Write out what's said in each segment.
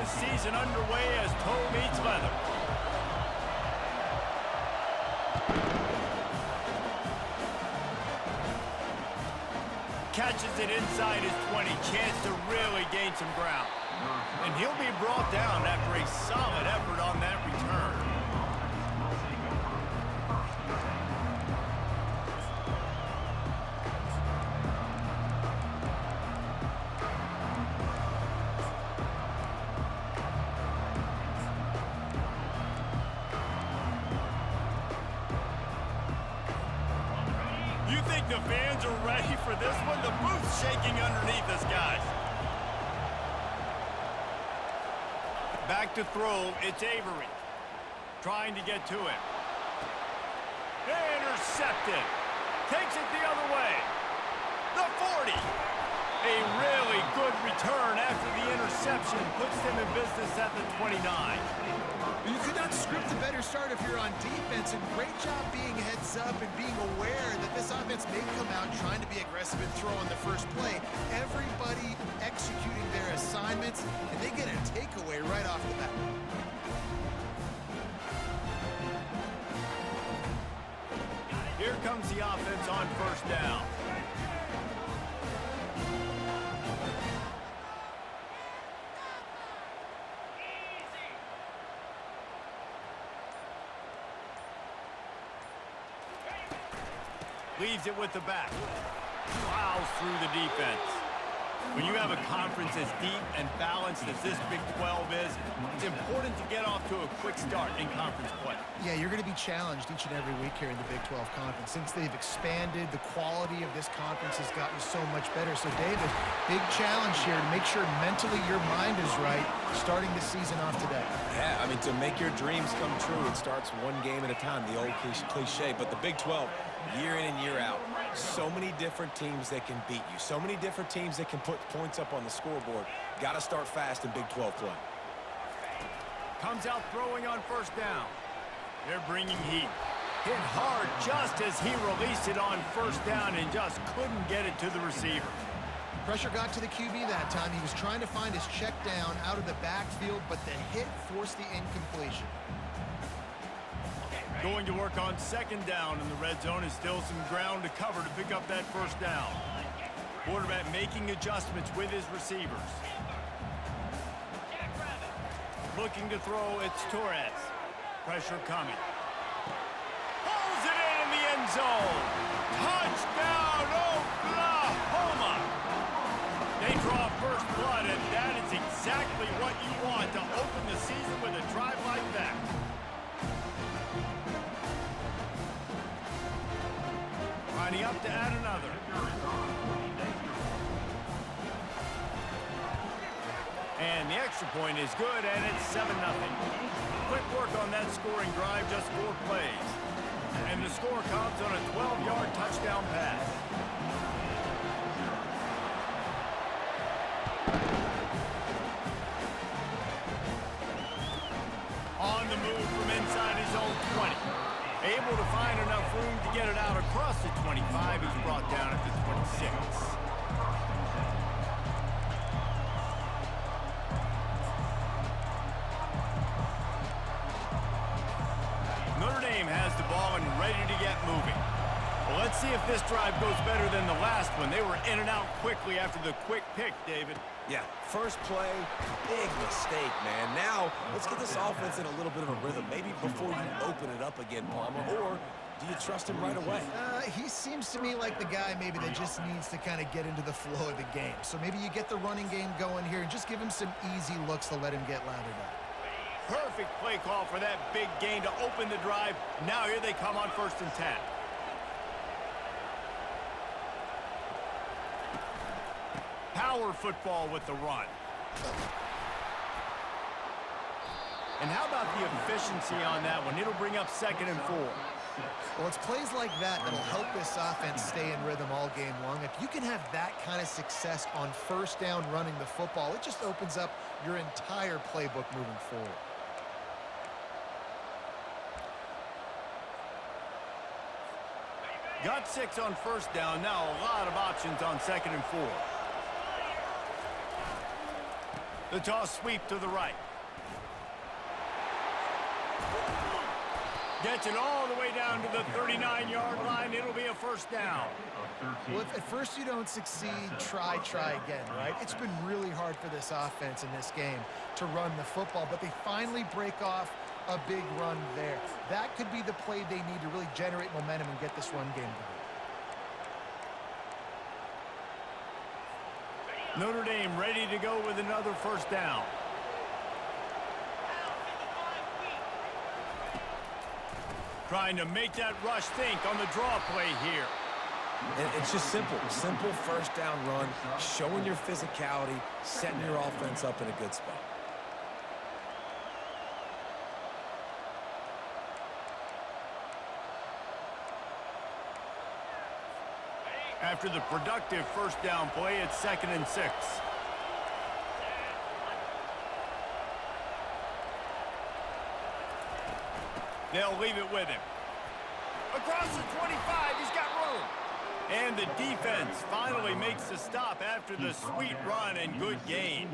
this season underway as toe meets leather. Catches it inside his 20. Chance to really gain some ground. And he'll be brought down after a solid effort on that return. You think the fans are ready for this one? The booth's shaking underneath us, guys. Back to throw, it's Avery. Trying to get to it. Intercepted. Takes it the other way. The 40. A really good return after the interception puts them in business at the 29. You could not script a better start if you're on defense, and great job being heads up and being aware that this offense may come out trying to be aggressive and throw on the first play. Everybody executing their assignments, and they get a takeaway right off the bat. Here comes the offense on first down. Leaves it with the back. Plows through the defense. When you have a conference as deep and balanced as this Big 12 is, it's important to get off to a quick start in conference play. Yeah, you're going to be challenged each and every week here in the Big 12 Conference. Since they've expanded, the quality of this conference has gotten so much better. So, David, big challenge here to make sure mentally your mind is right starting the season off today. Yeah, I mean, to make your dreams come true, it starts one game at a time, the old cliche. But the Big 12, year in and year out, so many different teams that can beat you, so many different teams that can put points up on the scoreboard. Got to start fast in Big 12 play. Comes out throwing on first down. They're bringing heat. Hit hard just as he released it on first down and just couldn't get it to the receiver. Pressure got to the QB that time. He was trying to find his check down out of the backfield, but the hit forced the incompletion. Going to work on second down in the red zone. Is still some ground to cover to pick up that first down. Quarterback making adjustments with his receivers. Looking to throw, it's Torres. Pressure coming. Pulls it in the end zone. Touchdown, Oklahoma! They draw first blood, and that is exactly what you want to open the season with a drive like that. Lining up to add another. And the extra point is good, and it's 7-0. Quick work on that scoring drive, just 4 plays. And the score comes on a 12-yard touchdown pass. On the move from inside his own 20. Able to find enough room to get it out across the 25. He's brought down at the 26. Notre Dame has the ball and ready to get moving. Well, let's see if this drive goes better than the last one. They were in and out quickly after the quick pick, David. Yeah, first play, big mistake, man. Now, let's get this offense in a little bit of a rhythm. Maybe before you open it up again, Palmer, or do you trust him right away? He seems to me like the guy maybe that just needs to kind of get into the flow of the game. So maybe you get the running game going here and just give him some easy looks to let him get lathered up. Perfect play call for that big gain to open the drive. Now here they come on 1st and 10. Power football with the run. And how about the efficiency on that one? It'll bring up 2nd and 4. Well, it's plays like that that'll help this offense stay in rhythm all game long. If you can have that kind of success on first down running the football, it just opens up your entire playbook moving forward. Got 6 on first down. Now a lot of options on 2nd and 4. The toss sweep to the right. Gets it all the way down to the 39-yard line. It'll be a first down. Well, if at first you don't succeed, try again, right? It's been really hard for this offense in this game to run the football, but they finally break off a big run there. That could be the play they need to really generate momentum and get this run game going. Notre Dame ready to go with another first down. Trying to make that rush think on the draw play here. And it's just simple first down run, showing your physicality, setting your offense up in a good spot. After the productive first down play, it's 2nd and 6. They'll leave it with him. Across the 25, he's got room. And the defense finally makes the stop after the sweet run and good gain.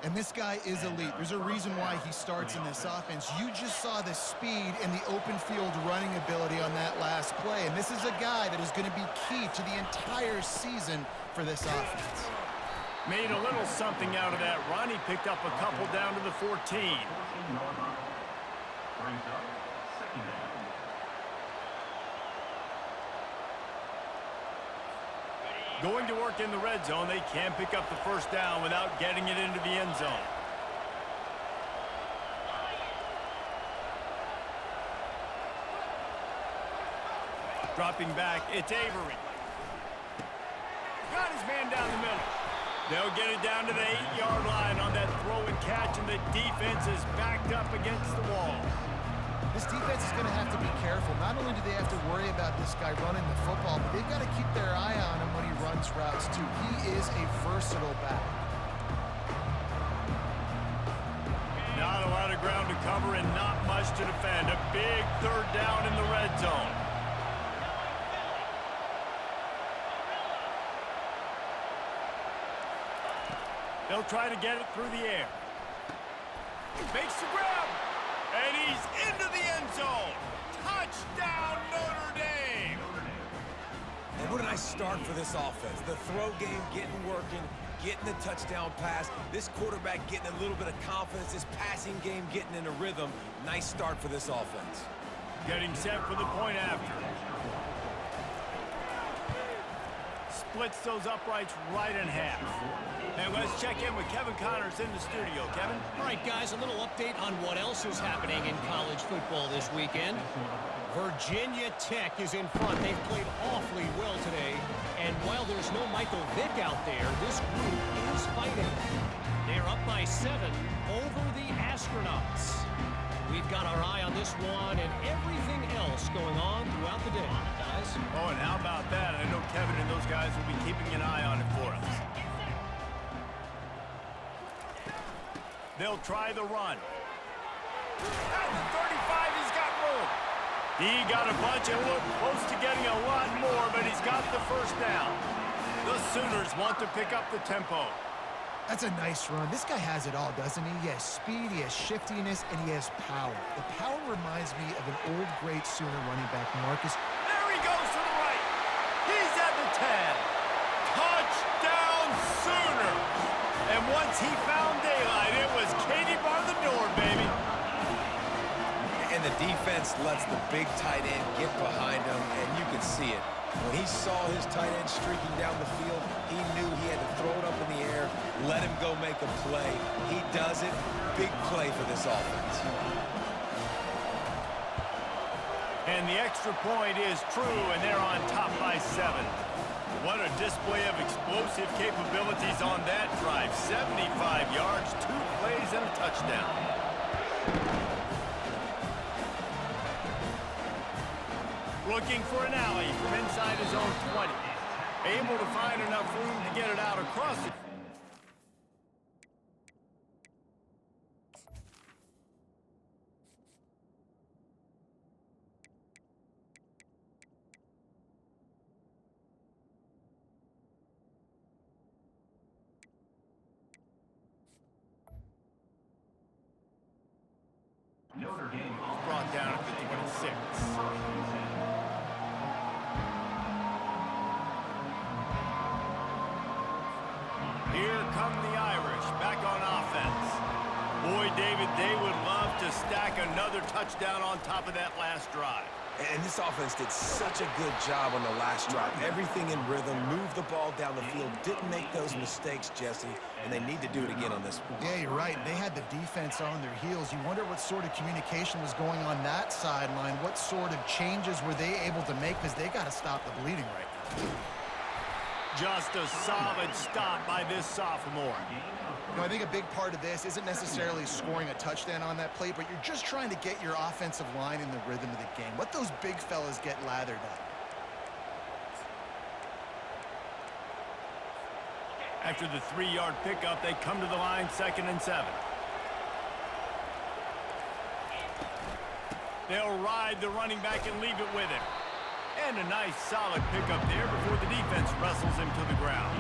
And this guy is elite. There's a reason why he starts in this offense. You just saw the speed and the open field running ability on that last play. And this is a guy that is going to be key to the entire season for this offense. Made a little something out of that run. He picked up a couple down to the 14. Going to work in the red zone. They can't pick up the first down without getting it into the end zone. Dropping back, it's Avery. Got his man down the middle. They'll get it down to the 8-yard line on that throw and catch, and the defense is backed up against the wall. This defense is going to have to be careful. Not only do they have to worry about this guy running the football, but they've got to keep their eye on him when he runs routes, too. He is a versatile back. Not a lot of ground to cover and not much to defend. A big third down in the red zone. They'll try to get it through the air. Makes the grab. And he's into the end zone. Touchdown, Notre Dame. And what a nice start for this offense. The throw game getting working, getting the touchdown pass. This quarterback getting a little bit of confidence. This passing game getting in a rhythm. Nice start for this offense. Getting set for the point after. Splits those uprights right in half. And let's check in with Kevin Connors in the studio. Kevin? All right, guys, a little update on what else is happening in college football this weekend. Virginia Tech is in front. They've played awfully well today. And while there's no Michael Vick out there, this group is fighting. They're up by 7 over the Astronauts. We've got our eye on this one and everything else going on throughout the day, guys. Oh, and how about that? I know Kevin and those guys will be keeping an eye on it for us. They'll try the run. At the 35, he's got room. He got a bunch and looked close to getting a lot more, but he's got the first down. The Sooners want to pick up the tempo. That's a nice run. This guy has it all, doesn't he? He has speed, he has shiftiness, and he has power. The power reminds me of an old, great Sooner running back, Marcus. There he goes to the right. He's at the 10. Touchdown, Sooners. And once he found daylight, it was Katie bar the door, baby. And the defense lets the big tight end get behind him, and you can see it. When he saw his tight end streaking down the field, he knew he had to throw it up in the air, let him go make a play. He does it. Big play for this offense. And the extra point is true, and they're on top by 7. What a display of explosive capabilities on that drive. 75 yards, 2 plays, and a touchdown. Looking for an alley from inside his own 20. Able to find enough room to get it out across it. Brought down at the 26. Here come the Irish back on offense. Boy, David, they would love to stack another touchdown on top of that last drive. And this offense did such a good job on the last drive. Everything in rhythm, moved the ball down the field, didn't make those mistakes, Jesse, and they need to do it again on this one. Yeah, you're right. They had the defense on their heels. You wonder what sort of communication was going on that sideline. What sort of changes were they able to make, because they got to stop the bleeding right now. Just a solid stop by this sophomore. You know, I think a big part of this isn't necessarily scoring a touchdown on that play, but you're just trying to get your offensive line in the rhythm of the game. Let those big fellas get lathered up. After the 3-yard pickup, they come to the line 2nd and 7. They'll ride the running back and leave it with him. And a nice solid pickup there before the defense wrestles him to the ground.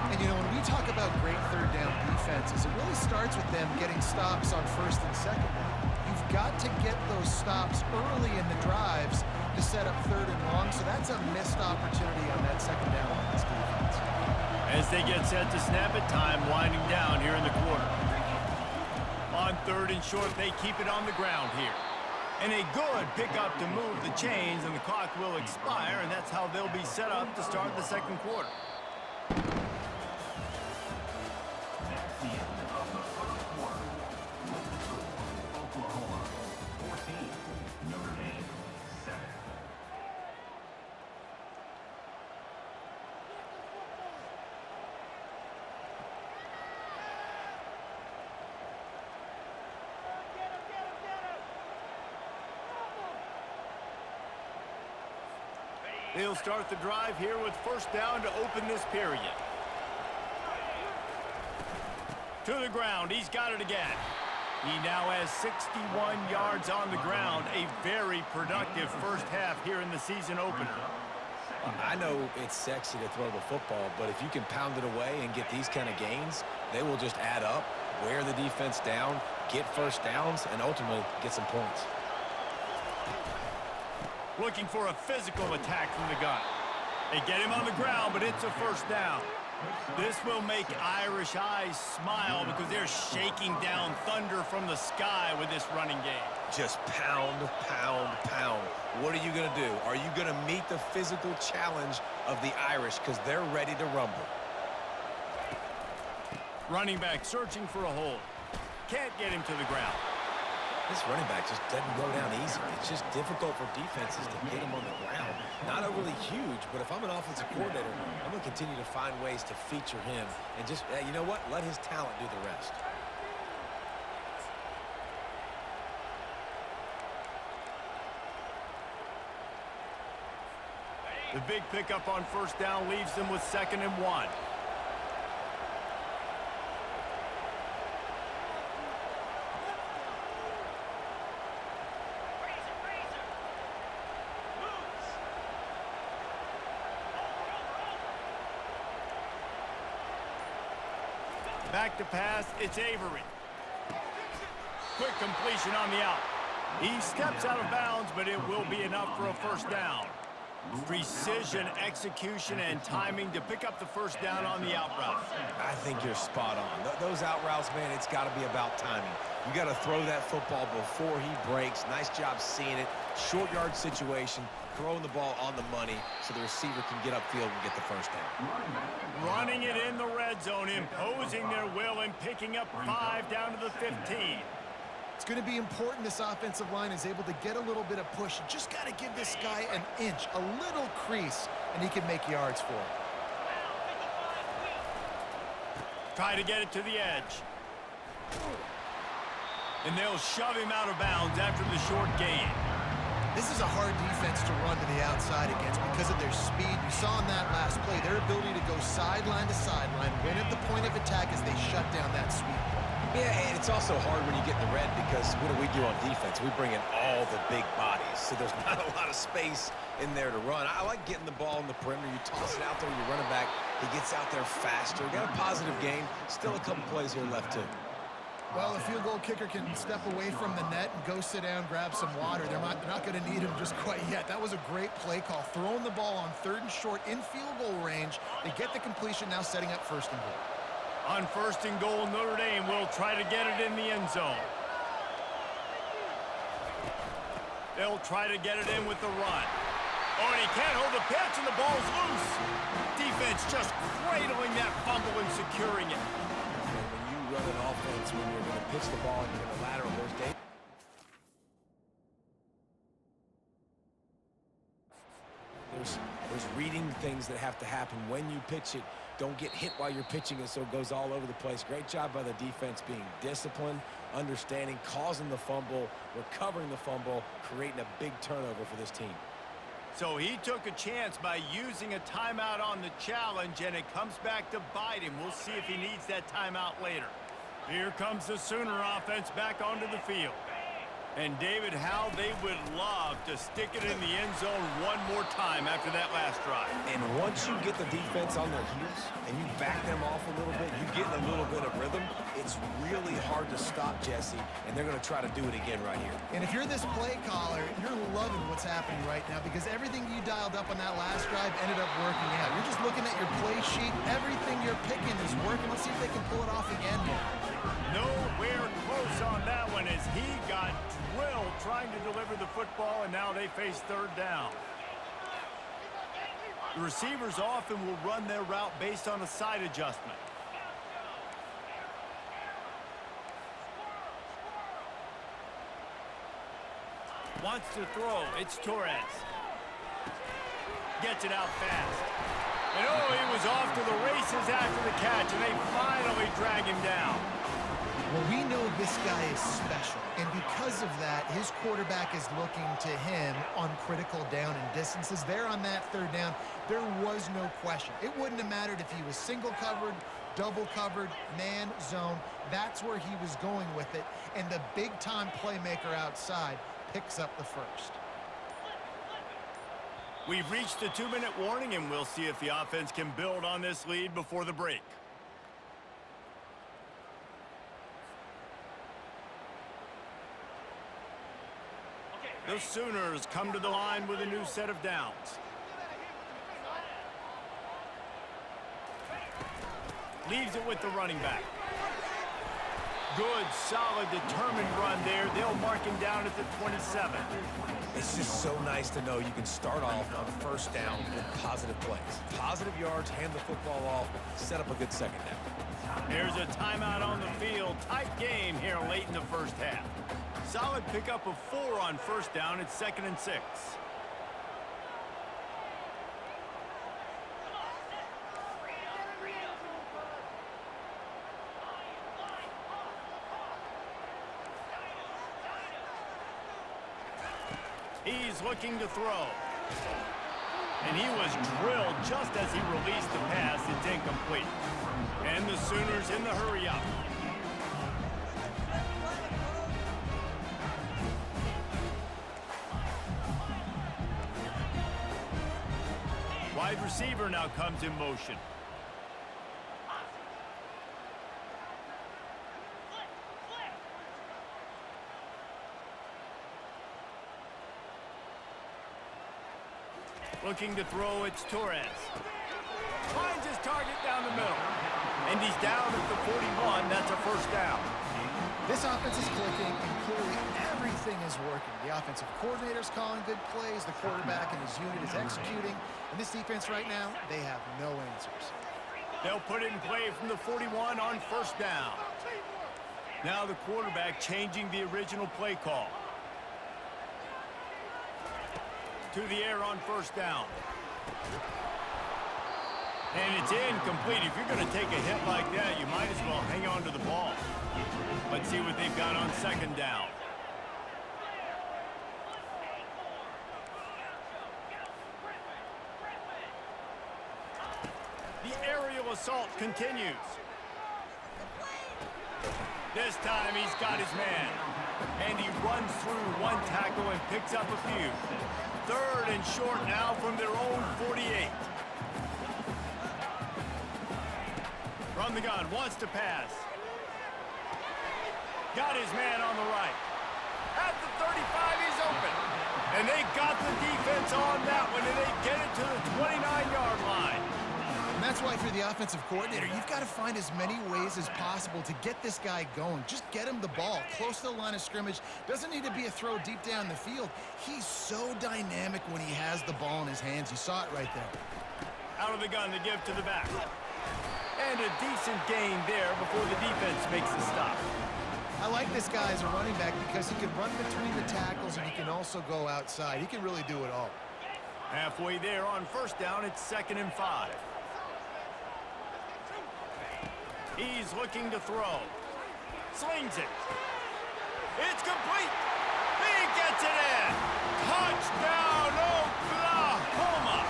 And, you know, when we talk about great third down defenses, it really starts with them getting stops on 1st and 2nd down. You've got to get those stops early in the drives to set up 3rd and long, so that's a missed opportunity on that 2nd down by this defense. As they get set to snap it, time winding down here in the quarter. On 3rd and short, they keep it on the ground here. And a good pickup to move the chains, and the clock will expire, and that's how they'll be set up to start the 2nd quarter. They'll start the drive here with 1st down to open this period. To the ground, he's got it again. He now has 61 yards on the ground, a very productive first half here in the season opener. I know it's sexy to throw the football, but if you can pound it away and get these kind of gains, they will just add up, wear the defense down, get 1st downs, and ultimately get some points. Looking for a physical attack from the gun. They get him on the ground, but it's a 1st down. This will make Irish eyes smile because they're shaking down thunder from the sky with this running game. Just pound, pound, pound. What are you going to do? Are you going to meet the physical challenge of the Irish because they're ready to rumble? Running back searching for a hole. Can't get him to the ground. This running back just doesn't go down easy. It's just difficult for defenses to get him on the ground. Not overly huge, but if I'm an offensive coordinator, I'm going to continue to find ways to feature him and just, you know what, let his talent do the rest. The big pickup on 1st down leaves them with 2nd and 1. Back to pass, it's Avery. Quick completion on the out. He steps out of bounds, but it will be enough for a 1st down. Precision, execution, and timing to pick up the 1st down on the out route. I think you're spot on. Those out routes, man, it's got to be about timing. You got to throw that football before he breaks. Nice job seeing it. Short yard situation, throwing the ball on the money so the receiver can get upfield and get the 1st down. Running it in the red zone, imposing their will and picking up 5 down to the 15. It's going to be important this offensive line is able to get a little bit of push. You just got to give this guy an inch, a little crease, and he can make yards for it. Try to get it to the edge. And they'll shove him out of bounds after the short gain. This is a hard defense to run to the outside against because of their speed. You saw in that last play, their ability to go sideline to sideline, win at the point of attack as they shut down that sweep play. Yeah, and it's also hard when you get in the red because what do we do on defense? We bring in all the big bodies, so there's not a lot of space in there to run. I like getting the ball in the perimeter. You toss it out there, you run it back. He gets out there faster. Got a positive game. Still a couple plays here left, too. Well, a field goal kicker can step away from the net and go sit down, grab some water. They're not going to need him just quite yet. That was a great play call. Throwing the ball on 3rd and short in field goal range. They get the completion, now setting up 1st and goal. On 1st and goal, Notre Dame will try to get it in the end zone. They'll try to get it in with the run. Oh, and he can't hold the pitch, and the ball's loose. Defense just cradling that fumble and securing it. When you run an offense, when you're going to pitch the ball and you're going to lateral, there's reading things that have to happen when you pitch it. Don't get hit while you're pitching it so it goes all over the place. Great job by the defense being disciplined, understanding, causing the fumble, recovering the fumble, creating a big turnover for this team. So he took a chance by using a timeout on the challenge, and it comes back to bite him. We'll see if he needs that timeout later. Here comes the Sooner offense back onto the field. And, David, how they would love to stick it in the end zone one more time after that last drive. And once you get the defense on their heels and you back them off a little bit, you get a little bit of rhythm, it's really hard to stop Jesse, and they're going to try to do it again right here. And if you're this play caller, you're loving what's happening right now because everything you dialed up on that last drive ended up working out. You're just looking at your play sheet. Everything you're picking is working. Let's see if they can pull it off again here. Nowhere close on that one as he got drilled trying to deliver the football, and now they face 3rd down. The receivers often will run their route based on a side adjustment. Wants to throw. It's Torres. Gets it out fast. And oh, he was off to the races after the catch, and they finally drag him down. Well, we know this guy is special, and because of that, his quarterback is looking to him on critical down and distances. There on that 3rd down, there was no question. It wouldn't have mattered if he was single covered, double covered, man, zone. That's where he was going with it, and the big-time playmaker outside picks up the 1st. We've reached the 2-minute warning, and we'll see if the offense can build on this lead before the break. The Sooners come to the line with a new set of downs. Leaves it with the running back. Good, solid, determined run there. They'll mark him down at the 27. It's just so nice to know you can start off on 1st down with positive plays. Positive yards, hand the football off, set up a good 2nd down. There's a timeout on the field. Tight game here late in the 1st half. Solid pickup of 4 on 1st down. It's 2nd and 6. He's looking to throw. And he was drilled just as he released the pass. It's incomplete. And the Sooners in the hurry up. Wide receiver now comes in motion. Looking to throw, it's Torres. Finds his target down the middle. And he's down at the 41. That's a 1st down. This offense is clicking, and clearly everything is working. The offensive coordinator's calling good plays. The quarterback and his unit is executing. And this defense right now, they have no answers. They'll put it in play from the 41 on 1st down. Now the quarterback changing the original play call. To the air on 1st down. And it's incomplete. If you're going to take a hit like that, you might as well hang on to the ball. Let's see what they've got on 2nd down. The aerial assault continues. This time he's got his man. And he runs through one tackle and picks up a few. 3rd and short now from their own 48. From the gun, wants to pass. Got his man on the right. At the 35, he's open. And they got the defense on that one, and they get it to the 29-yard line. And that's why, if you're the offensive coordinator, you've got to find as many ways as possible to get this guy going. Just get him the ball close to the line of scrimmage. Doesn't need to be a throw deep down the field. He's so dynamic when he has the ball in his hands. You saw it right there. Out of the gun to give to the back. And a decent gain there before the defense makes the stop. I like this guy as a running back because he can run between the tackles and he can also go outside. He can really do it all. Halfway there on first down, it's 2nd and 5. He's looking to throw. Slings it. It's complete. He gets it in. Touchdown, Oklahoma.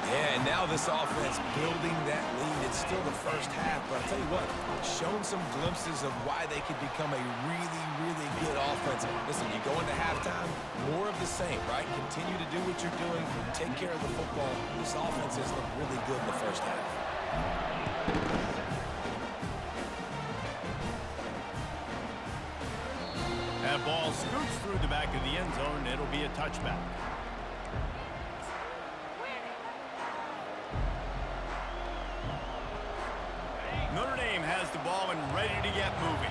Yeah, and now this offense building that lead. It's still the first half, but I'll tell you what, showing some glimpses of why they could become a really, really good offense. Listen, you go into halftime, more of the same, right? Continue to do what you're doing, take care of the football. This offense has looked really good in the first half. That ball scoots through the back of the end zone, and it'll be a touchback. Notre Dame has the ball and ready to get moving.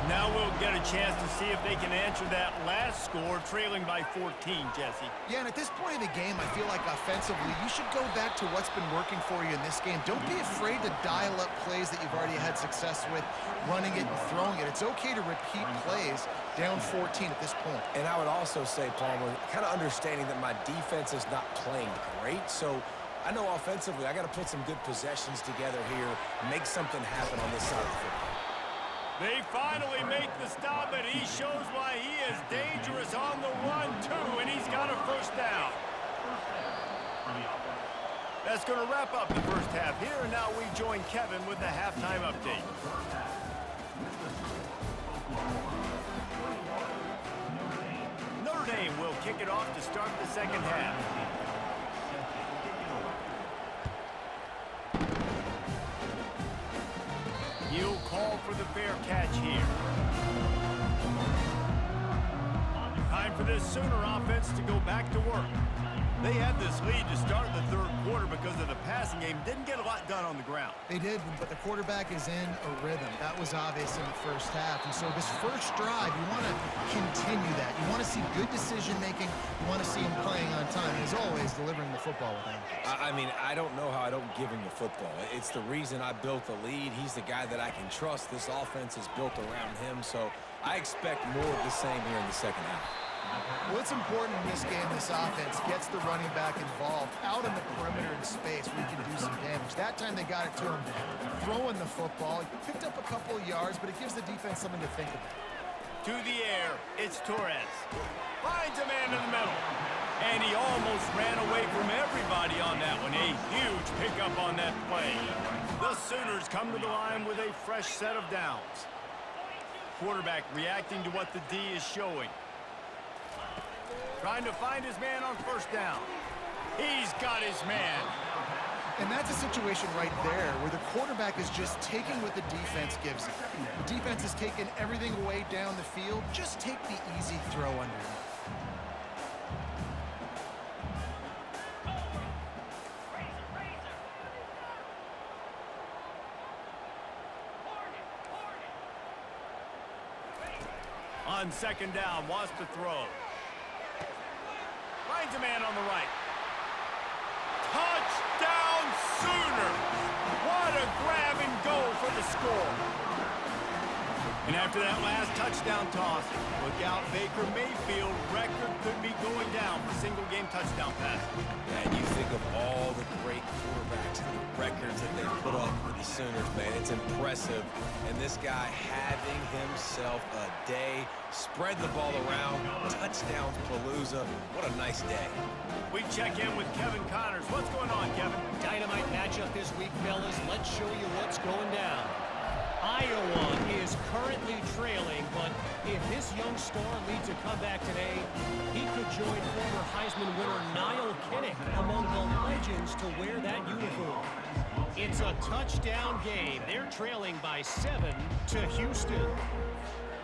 Now we'll get a chance to see if they can answer that last score, trailing by 14, Jesse. Yeah, and at this point of the game, I feel like offensively, you should go back to what's been working for you in this game. Don't be afraid to dial up plays that you've already had success with, running it and throwing it. It's okay to repeat plays down 14 at this point. And I would also say, Palmer, kind of understanding that my defense is not playing great, so I know offensively I got to put some good possessions together here, make something happen on this side of the football. They finally make the stop, and he shows why he is dangerous on the run, too, and he's got a first down. That's going to wrap up the first half here, and now we join Kevin with the halftime update. Notre Dame will kick it off to start the second half. He'll call for the fair catch here. Time for this Sooner offense to go back to work. They had this lead to start the third quarter because of the passing game. Didn't get a lot done on the ground. They did, but the quarterback is in a rhythm. That was obvious in the first half. And so this first drive, you want to continue that. You want to see good decision-making. You want to see him playing on time. And as always, delivering the football with ankles. I mean, I don't know how I don't give him the football. It's the reason I built the lead. He's the guy that I can trust. This offense is built around him. So I expect more of the same here in the second half. What's important in this game, this offense gets the running back involved out in the perimeter in space where he can do some damage. That time they got it to him throwing the football. He picked up a couple of yards, but it gives the defense something to think about. To the air, it's Torres. Finds a man in the middle. And he almost ran away from everybody on that one. A huge pickup on that play. The Sooners come to the line with a fresh set of downs. Quarterback reacting to what the D is showing. Trying to find his man on first down. He's got his man. And that's a situation right there where the quarterback is just taking what the defense gives him. The defense is taking everything away down the field. Just take the easy throw underneath. On second down, wants to throw. Finds a man on the right. Touchdown Sooners! What a grab and go for the score. And after that last touchdown toss, look out, Baker Mayfield record could be going down for single-game touchdown passes. And you think of all the great quarterbacks and the records that they put up with the Sooners, man. It's impressive. And this guy having himself a day, spread the ball around, touchdowns Palooza. What a nice day. We check in with Kevin Connors. What's going on, Kevin? Dynamite matchup this week, fellas. Let's show you what's going down. Iowa is currently trailing, but if this young star leads a comeback today, he could join former Heisman winner Niall Kinnick among the legends to wear that uniform. It's a touchdown game. They're trailing by 7 to Houston.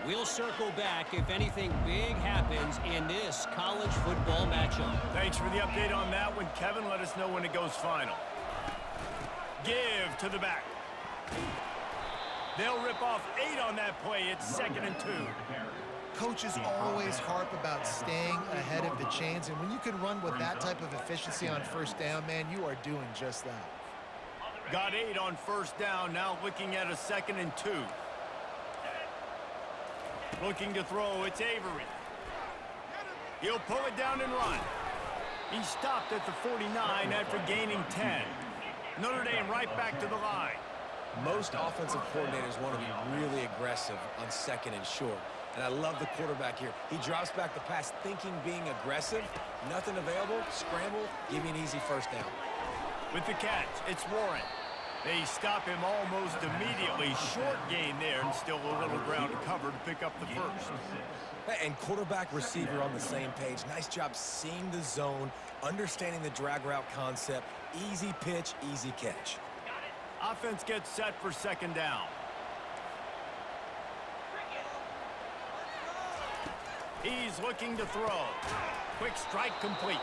We'll circle back if anything big happens in this college football matchup. Thanks for the update on that one, Kevin. Let us know when it goes final. Give to the back. They'll rip off 8 on that play. It's 2nd and 2. Coaches always harp about staying ahead of the chains, and when you can run with that type of efficiency on first down, man, you are doing just that. Got 8 on first down, now looking at a 2nd and 2. Looking to throw, it's Avery. He'll pull it down and run. He stopped at the 49 after gaining 10. Notre Dame right back to the line. Most offensive coordinators want to be really aggressive on 2nd and short. And I love the quarterback here. He drops back the pass thinking being aggressive. Nothing available. Scramble. Give me an easy first down. With the catch, it's Warren. They stop him almost immediately. Short gain there and still a little ground to cover to pick up the first. And quarterback receiver on the same page. Nice job seeing the zone, understanding the drag route concept. Easy pitch, easy catch. Offense gets set for 2nd down. He's looking to throw. Quick strike complete.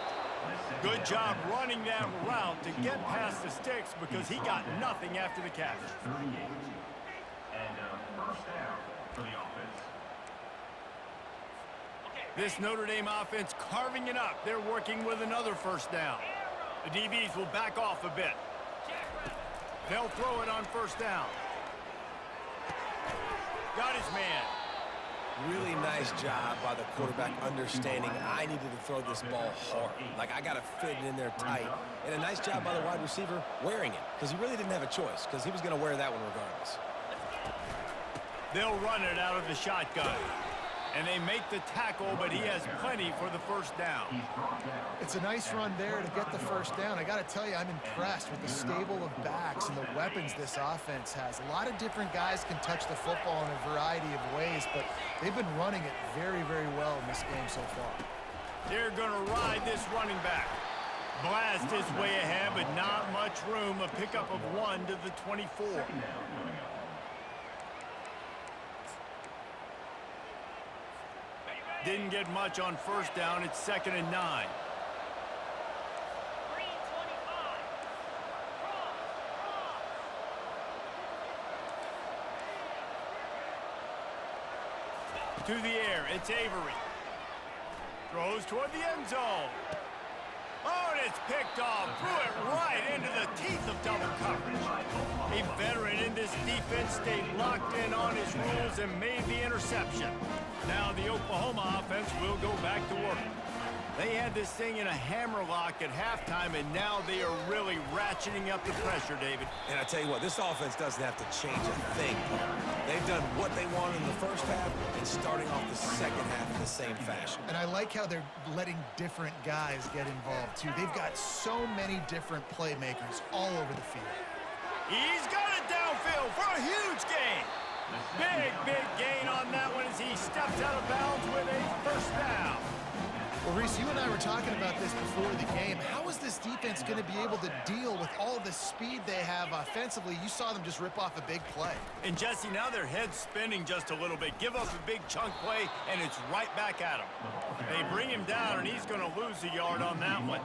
Good job running that route to get past the sticks because he got nothing after the catch. 38. And first down for the offense. This Notre Dame offense carving it up. They're working with another first down. The DBs will back off a bit. They'll throw it on first down. Got his man. Really nice job by the quarterback understanding I needed to throw this ball hard. Like, I got to fit it in there tight. And a nice job by the wide receiver wearing it because he really didn't have a choice because he was going to wear that one regardless. They'll run it out of the shotgun. And they make the tackle, but he has plenty for the first down. It's a nice run there to get the first down. I got to tell you, I'm impressed with the stable of backs and the weapons this offense has. A lot of different guys can touch the football in a variety of ways, but they've been running it very, very well in this game so far. They're going to ride this running back. Blast his way ahead, but not much room. A pickup of 1 to the 24. Didn't get much on first down. It's 2nd and 9. To the air, it's Avery. Throws toward the end zone. Oh, and it's picked off. Threw it right into the teeth of double coverage. A veteran in this defense stayed locked in on his rules and made the interception. Now the Oklahoma offense will go back to work. They had this thing in a hammerlock at halftime, and now they are really ratcheting up the pressure, David. And I tell you what, this offense doesn't have to change a thing. They've done what they wanted in the first half and starting off the second half in the same fashion. And I like how they're letting different guys get involved, too. They've got so many different playmakers all over the field. He's got it downfield for a huge gain. Big gain on that one as he steps out of bounds with a first down. Well, Reese, you and I were talking about this before the game. How is this defense going to be able to deal with all the speed they have offensively? You saw them just rip off a big play. And, Jesse, now their head's spinning just a little bit. Give up a big chunk play, and it's right back at him. They bring him down, and he's going to lose a yard on that one.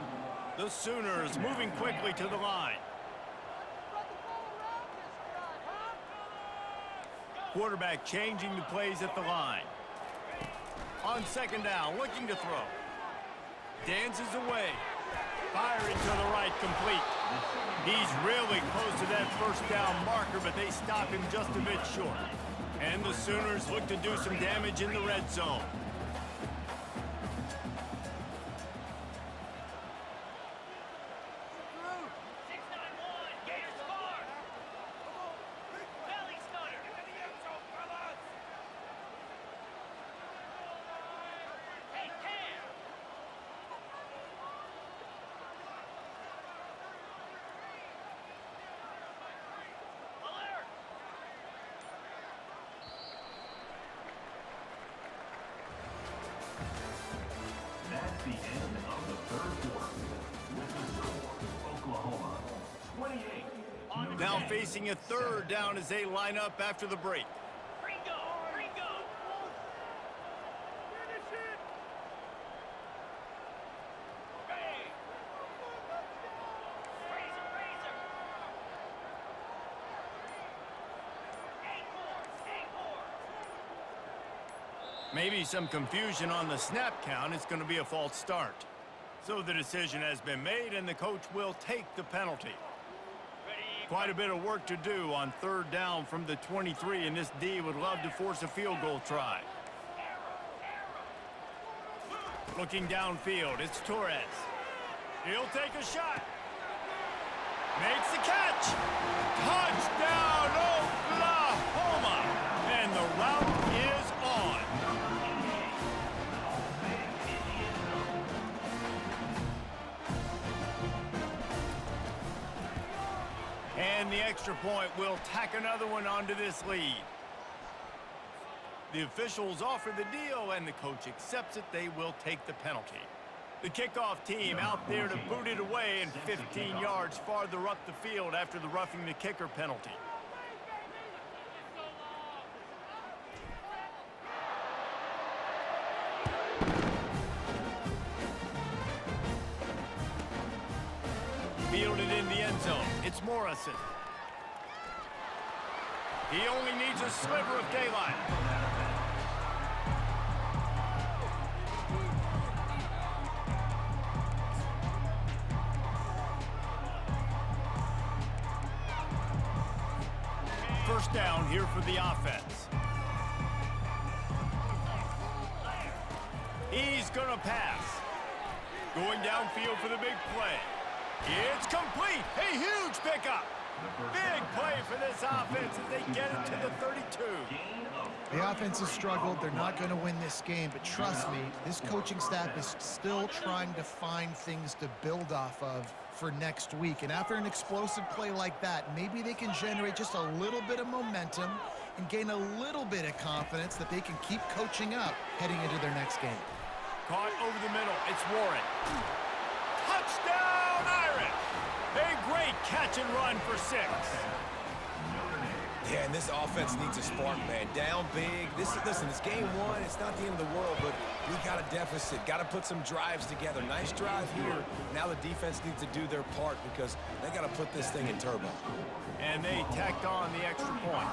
The Sooners moving quickly to the line. Quarterback changing the plays at the line. On second down, looking to throw. Dances away. Firing to the right, complete. He's really close to that first down marker, but they stop him just a bit short. And the Sooners look to do some damage in the red zone. That's the end of the third quarter. With the score, Oklahoma 28. Now facing a third down as they line up after the break. Maybe some confusion on the snap count. It's going to be a false start. So the decision has been made, and the coach will take the penalty. Quite a bit of work to do on 3rd down from the 23, and this D would love to force a field goal try. Looking downfield, it's Torres. He'll take a shot. Makes the catch. Touchdown, Oklahoma! And the route is on. And the extra point will tack another one onto this lead. The officials offer the deal, and the coach accepts it. They will take the penalty. The kickoff team out there to boot it away, and 15 yards farther up the field after the roughing the kicker penalty. Fielded in the end zone. It's Morrison. He only needs a sliver of daylight. First down here for the offense. He's gonna pass. Going downfield for the big play. It's complete. A huge pickup. Big play for this offense as they get it to the 32. The offense has struggled. They're not going to win this game, but trust me, this coaching staff is still trying to find things to build off of for next week. And after an explosive play like that, maybe they can generate just a little bit of momentum and gain a little bit of confidence that they can keep coaching up heading into their next game. Caught over the middle. It's Warren. Touchdown, Irish! A great catch and run for 6. Yeah, and this offense needs a spark, man. Down big. Listen, it's game 1. It's not the end of the world, but we got a deficit. Got to put some drives together. Nice drive here. Now the defense needs to do their part because they got to put this thing in turbo. And they tacked on the extra point.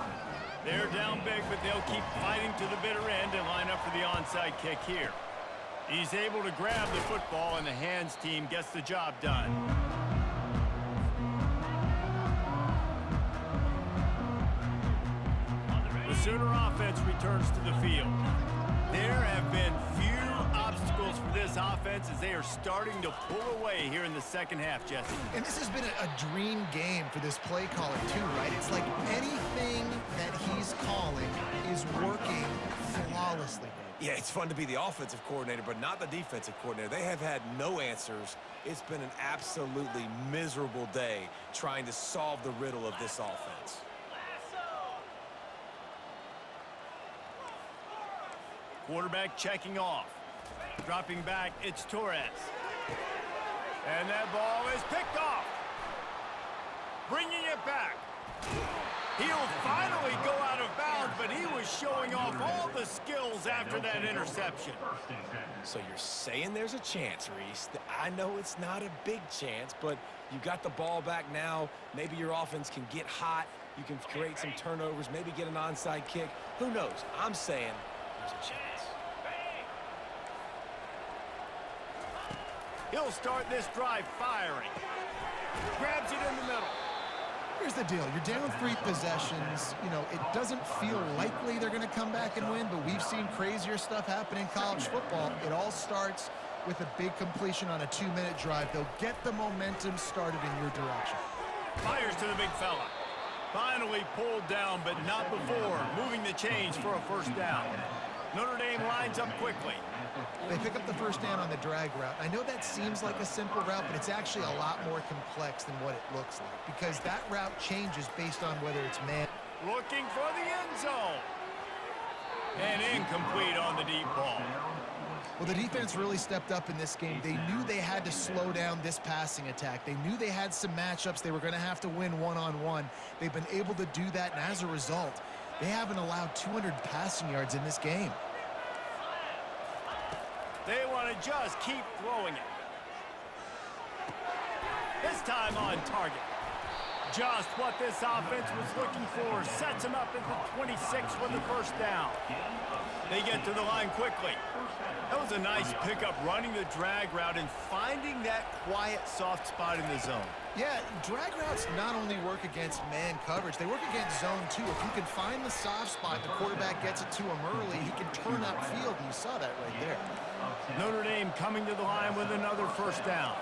They're down big, but they'll keep fighting to the bitter end and line up for the onside kick here. He's able to grab the football, and the hands team gets the job done. The Sooner offense returns to the field. There have been few obstacles for this offense as they are starting to pull away here in the second half, Jesse. And this has been a dream game for this play caller too, right? It's like anything that he's calling is working flawlessly. Yeah, it's fun to be the offensive coordinator, but not the defensive coordinator. They have had no answers. It's been an absolutely miserable day trying to solve the riddle of this offense. Quarterback checking off. Dropping back, it's Torres. And that ball is picked off. Bringing it back. He'll finally go out of bounds, but he was showing off all the skills after that interception. So you're saying there's a chance, Reese. I know it's not a big chance, but you got the ball back now. Maybe your offense can get hot. You can create some turnovers, maybe get an onside kick. Who knows? I'm saying there's a chance. He'll start this drive firing. Grabs it in the middle. Here's the deal. You're down 3 possessions. You know, it doesn't feel likely they're going to come back and win, but we've seen crazier stuff happen in college football. It all starts with a big completion on a 2-minute drive. They'll get the momentum started in your direction. Fires to the big fella. Finally pulled down, but not before moving the chains for a first down. Notre Dame lines up quickly. They pick up the first down on the drag route. I know that seems like a simple route, but it's actually a lot more complex than what it looks like because that route changes based on whether it's man. Looking for the end zone. And incomplete on the deep ball. Well, the defense really stepped up in this game. They knew they had to slow down this passing attack. They knew they had some matchups they were going to have to win one-on-one. They've been able to do that, and as a result, they haven't allowed 200 passing yards in this game. They want to just keep throwing it. This time on target. Just what this offense was looking for. Sets him up at the 26 with the first down. They get to the line quickly. That was a nice pickup, running the drag route and finding that quiet, soft spot in the zone. Yeah, drag routes not only work against man coverage, they work against zone too. If you can find the soft spot, the quarterback gets it to him early, he can turn upfield, and you saw that right there. Notre Dame coming to the line with another first down.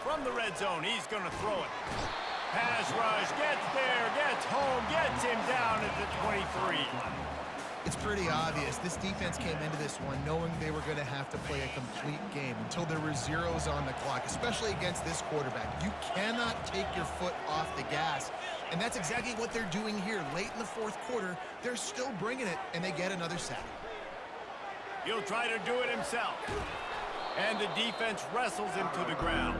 From the red zone, he's going to throw it. Pass rush, gets there, gets home, gets him down at the 23. It's pretty obvious. This defense came into this one knowing they were going to have to play a complete game until there were zeros on the clock, especially against this quarterback. You cannot take your foot off the gas, and that's exactly what they're doing here. Late in the fourth quarter, they're still bringing it, and they get another sack. He'll try to do it himself. And the defense wrestles him to the ground.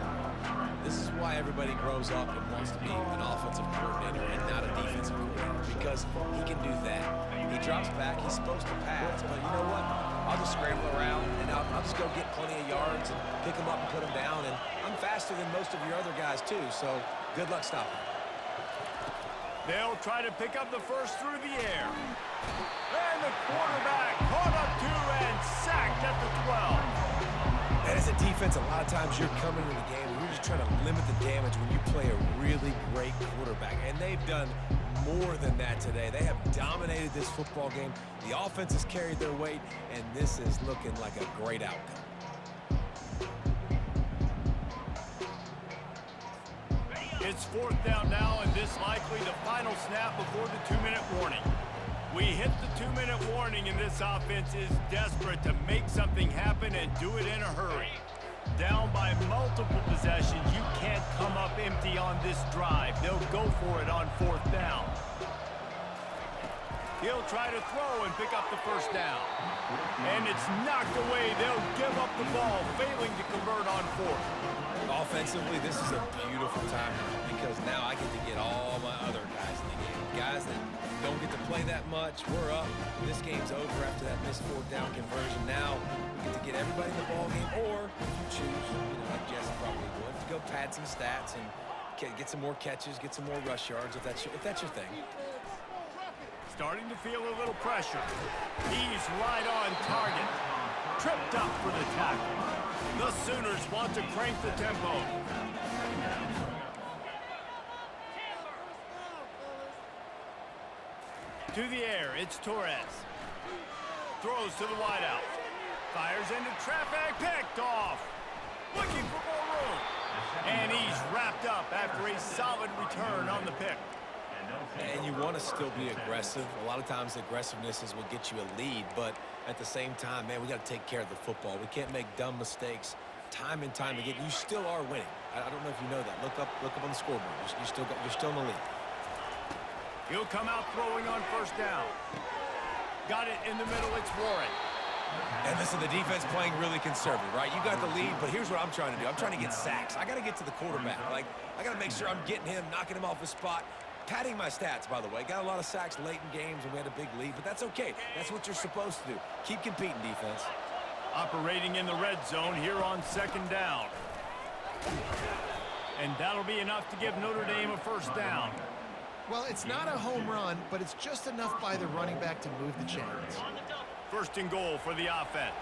This is why everybody grows up and wants to be an offensive coordinator and not a defensive coordinator, because he can do that. He drops back, he's supposed to pass, but you know what? I'll just scramble around, and I'll just go get plenty of yards and pick him up and put him down, and I'm faster than most of your other guys too, so good luck stopping. They'll try to pick up the first through the air. And the quarterback caught up to and sacked at the 12. And as a defense, a lot of times you're coming into the game and you're just trying to limit the damage when you play a really great quarterback. And they've done more than that today. They have dominated this football game. The offense has carried their weight, and this is looking like a great outcome. It's fourth down now, and this likely the final snap before the 2-minute warning. We hit the 2-minute warning, and this offense is desperate to make something happen and do it in a hurry. Down by multiple possessions, you can't come up empty on this drive. They'll go for it on fourth down. He'll try to throw and pick up the first down. And it's knocked away. They'll give up the ball, failing to convert on fourth. Offensively, this is a beautiful time because now I get to get all my other guys in the game. Guys that don't get to play that much. We're up. This game's over after that missed fourth down conversion. Now we get to get everybody in the ball game, or if you choose, like Jesse probably would, to go pad some stats and get some more catches, get some more rush yards if that's your thing. Starting to feel a little pressure. He's right on target. Tripped up for the tackle. The Sooners want to crank the tempo. To the air, it's Torres. Throws to the wideout. Fires into traffic, picked off. Looking for more room. And he's wrapped up after a solid return on the pick. And you want to still be aggressive. A lot of times aggressiveness is what gets you a lead, but at the same time, man, we got to take care of the football. We can't make dumb mistakes time and time again. You still are winning. I don't know if you know that. Look up on the scoreboard. You're still in the lead. He'll come out throwing on first down. Got it in the middle, it's Warren. And listen, the defense playing really conservative, right? You got the lead, but here's what I'm trying to do. I'm trying to get sacks. I got to get to the quarterback. Like, I got to make sure I'm getting him, knocking him off his spot. Padding my stats, by the way. Got a lot of sacks late in games when we had a big lead, but that's okay. That's what you're supposed to do. Keep competing, defense. Operating in the red zone here on second down. And that'll be enough to give Notre Dame a first down. Well, it's not a home run, but it's just enough by the running back to move the chains. First and goal for the offense.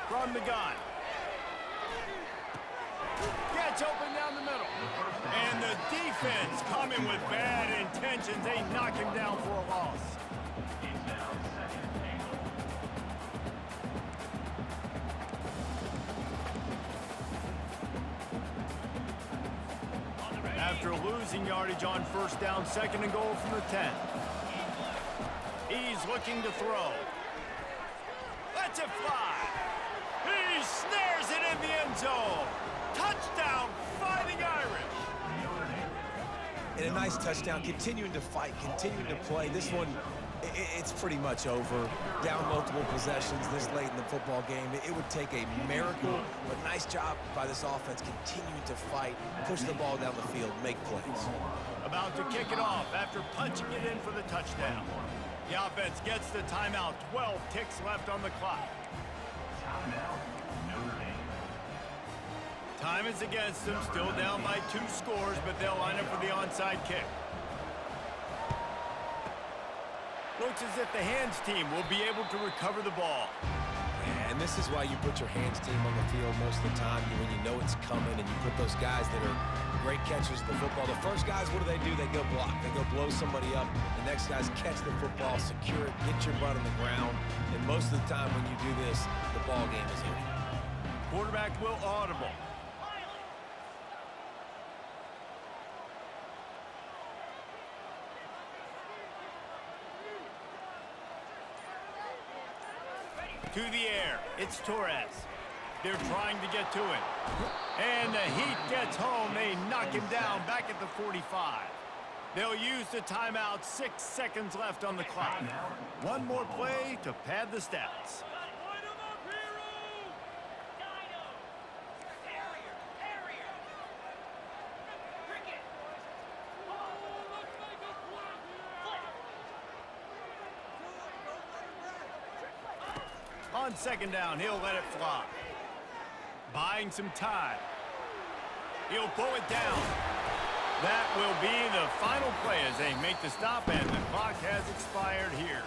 From the gun. Gets open down the middle. And the defense coming with bad intentions. They knock him down for a loss. After losing yardage on first down, second and goal from the 10. He's looking to throw. Lets it fly. He snares it in the end zone. Touchdown, Fighting Irish. And a nice touchdown, continuing to fight, continuing to play. This one, it's pretty much over. Down multiple possessions this late in the football game. It would take a miracle, but nice job by this offense continuing to fight, push the ball down the field, make plays. About to kick it off after punching it in for the touchdown. The offense gets the timeout. 12 ticks left on the clock. Time is against them, still down by 2 scores, but they'll line up for the onside kick. Looks as if the hands team will be able to recover the ball. And this is why you put your hands team on the field most of the time when you know it's coming, and you put those guys that are great catchers of the football. The first guys, what do? They go block. They go blow somebody up. The next guys catch the football, secure it, get your butt on the ground. And most of the time when you do this, the ball game is over. Quarterback will audible. To the air, it's Torres. They're trying to get to it. And the Heat gets home. They knock him down back at the 45. They'll use the timeout. 6 seconds left on the clock. One more play to pad the stats. On second down, he'll let it fly. Buying some time. He'll pull it down. That will be the final play as they make the stop, and the clock has expired here.